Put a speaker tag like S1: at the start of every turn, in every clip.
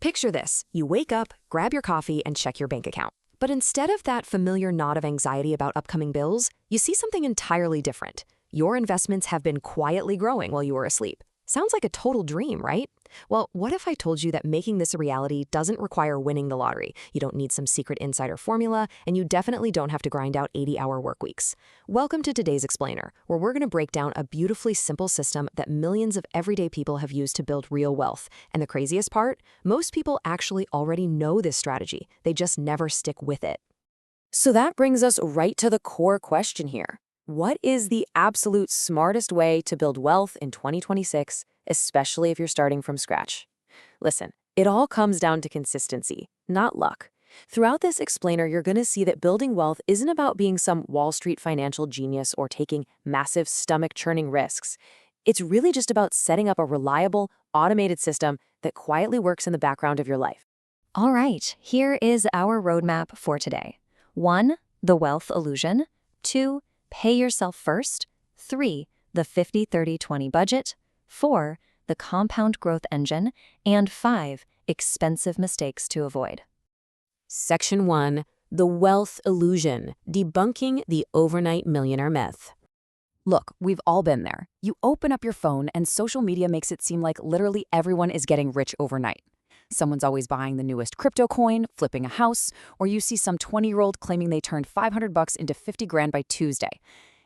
S1: Picture this. You wake up, grab your coffee, and check your bank account. But instead of that familiar nod of anxiety about upcoming bills, you see something entirely different. Your investments have been quietly growing while you were asleep. Sounds like a total dream, right? Well, what if I told you that making this a reality doesn't require winning the lottery? You don't need some secret insider formula, and you definitely don't have to grind out 80-hour work weeks. Welcome to today's Explainer, where we're going to break down a beautifully simple system that millions of everyday people have used to build real wealth. And the craziest part? Most people actually already know this strategy. They just never stick with it. So that brings us right to the core question here. What is the absolute smartest way to build wealth in 2026, especially if you're starting from scratch? Listen, it all comes down to consistency, not luck. Throughout this explainer, you're going to see that building wealth isn't about being some Wall Street financial genius or taking massive stomach-churning risks. It's really just about setting up a reliable, automated system that quietly works in the background of your life.
S2: All right, here is our roadmap for today. 1. The wealth illusion. 2. Pay yourself first. 3. The 50-30-20 budget. 4. The compound growth engine. And 5. Expensive mistakes to avoid.
S1: Section 1. The wealth illusion, debunking the overnight millionaire myth.
S3: Look, we've all been there. You open up your phone and social media makes it seem like literally everyone is getting rich overnight. Someone's always buying the newest crypto coin, flipping a house, or you see some 20-year-old claiming they turned $500 into 50 grand by Tuesday.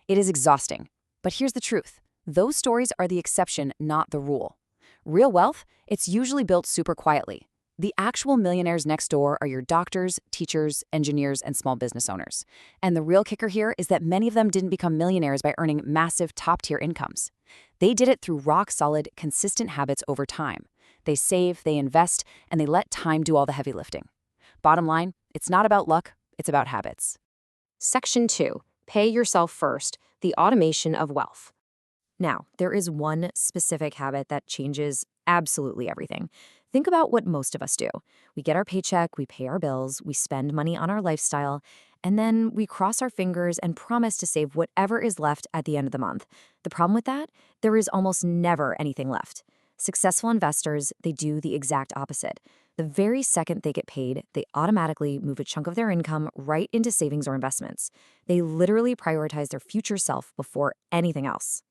S3: It is exhausting. But here's the truth. Those stories are the exception, not the rule. Real wealth, it's usually built super quietly. The actual millionaires next door are your doctors, teachers, engineers, and small business owners. And the real kicker here is that many of them didn't become millionaires by earning massive top-tier incomes. They did it through rock-solid, consistent habits over time. They save, they invest, and they let time do all the heavy lifting. Bottom line, it's not about luck, it's about habits.
S1: Section 2. Pay yourself first, the automation of wealth. Now, there is one specific habit that changes absolutely everything. Think about what most of us do. We get our paycheck, we pay our bills, we spend money on our lifestyle, and then we cross our fingers and promise to save whatever is left at the end of the month. The problem with that? There is almost never anything left. Successful investors, they do the exact opposite. The very second they get paid, they automatically move a chunk of their income right into savings or investments. They literally prioritize their future self before anything else.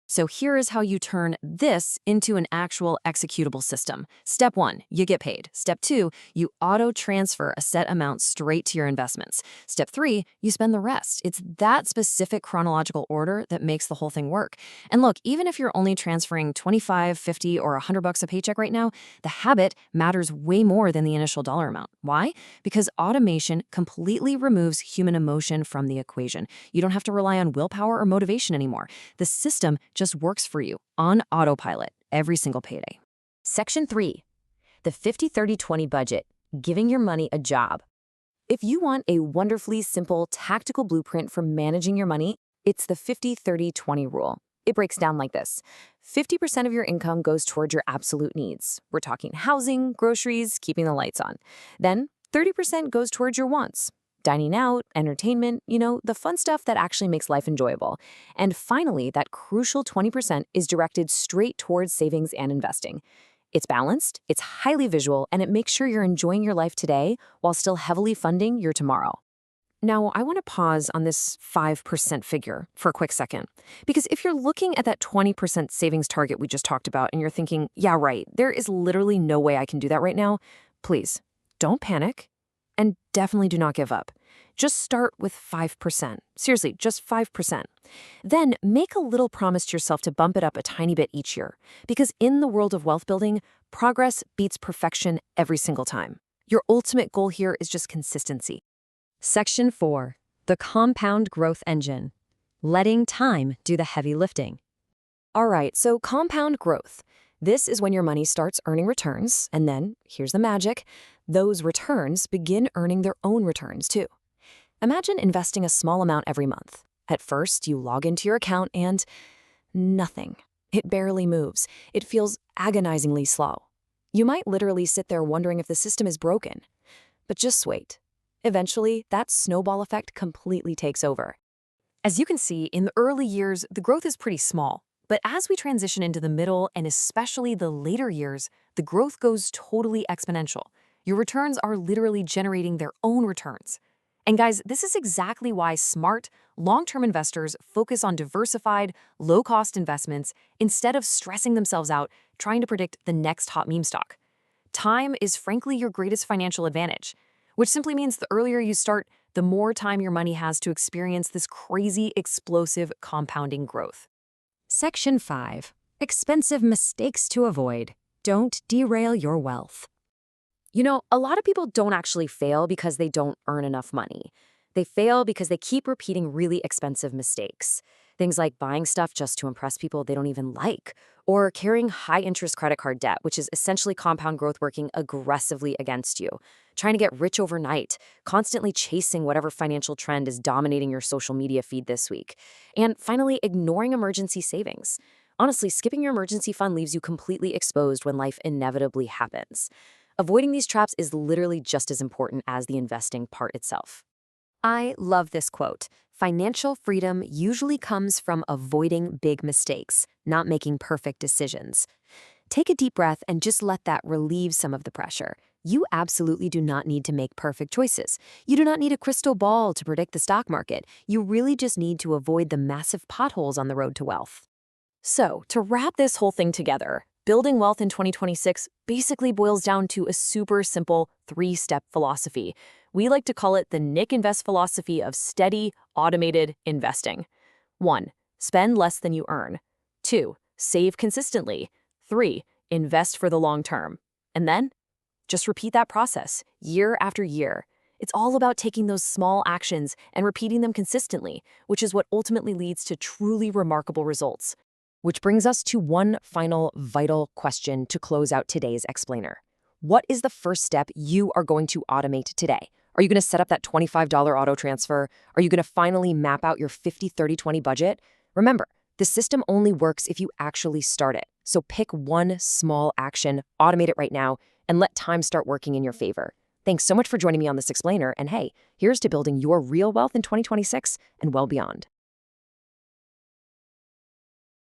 S1: So here is how you turn this into an actual executable system. Step 1, you get paid. Step 2, you auto-transfer a set amount straight to your investments. Step 3, you spend the rest. It's that specific chronological order that makes the whole thing work. And look, even if you're only transferring 25, 50, or $100 a paycheck right now, the habit matters way more than the initial dollar amount. Why? Because automation completely removes human emotion from the equation. You don't have to rely on willpower or motivation anymore. The system just works for you on autopilot every single payday. Section 3. The 50-30-20 budget, giving your money a job. If you want a wonderfully simple, tactical blueprint for managing your money, it's the 50-30-20 rule. It breaks down like this. 50% of your income goes toward your absolute needs. We're talking housing, groceries, keeping the lights on. Then 30% goes towards your wants. Dining out, entertainment, the fun stuff that actually makes life enjoyable. And finally, that crucial 20% is directed straight towards savings and investing. It's balanced, it's highly visual, and it makes sure you're enjoying your life today while still heavily funding your tomorrow. Now, I want to pause on this 5% figure for a quick second. Because if you're looking at that 20% savings target we just talked about and you're thinking, yeah, right, there is literally no way I can do that right now, please, don't panic. And definitely do not give up. Just start with 5%. Seriously, just 5%. Then make a little promise to yourself to bump it up a tiny bit each year. Because in the world of wealth building, progress beats perfection every single time. Your ultimate goal here is just consistency.
S2: Section 4. The compound growth engine. Letting time do the heavy lifting.
S1: All right, so compound growth. This is when your money starts earning returns, and then, here's the magic, those returns begin earning their own returns too. Imagine investing a small amount every month. At first, you log into your account and nothing. It barely moves. It feels agonizingly slow. You might literally sit there wondering if the system is broken. But just wait. Eventually, that snowball effect completely takes over. As you can see, in the early years, the growth is pretty small.
S2: But as we transition into the middle and especially the later years, the growth goes totally exponential. Your returns are literally generating their own returns. And guys, this is exactly why smart, long-term investors focus on diversified, low-cost investments instead of stressing themselves out trying to predict the next hot meme stock. Time is frankly your greatest financial advantage, which simply means the earlier you start, the more time your money has to experience this crazy, explosive compounding growth.
S1: Section 5. Expensive mistakes to avoid. Don't derail your wealth. You know, a lot of people don't actually fail because they don't earn enough money. They fail because they keep repeating really expensive mistakes. Things like buying stuff just to impress people they don't even like, or carrying high-interest credit card debt, which is essentially compound growth working aggressively against you, trying to get rich overnight, constantly chasing whatever financial trend is dominating your social media feed this week, and finally, ignoring emergency savings. Honestly, skipping your emergency fund leaves you completely exposed when life inevitably happens. Avoiding these traps is literally just as important as the investing part itself.
S2: I love this quote. Financial freedom usually comes from avoiding big mistakes, not making perfect decisions. Take a deep breath and just let that relieve some of the pressure. You absolutely do not need to make perfect choices. You do not need a crystal ball to predict the stock market. You really just need to avoid the massive potholes on the road to wealth. So, to wrap this whole thing together, building wealth in 2026 basically boils down to a super simple 3-step philosophy. We like to call it the Nick Invest philosophy of steady, automated investing. 1. Spend less than you earn. 2. Save consistently. 3. Invest for the long term. And then, just repeat that process year after year. It's all about taking those small actions and repeating them consistently, which is what ultimately leads to truly remarkable results.
S1: Which brings us to one final vital question to close out today's explainer. What is the first step you are going to automate today? Are you going to set up that $25 auto transfer? Are you going to finally map out your 50-30-20 budget? Remember, the system only works if you actually start it. So pick one small action, automate it right now, and let time start working in your favor. Thanks so much for joining me on this explainer. And hey, here's to building your real wealth in 2026 and well beyond.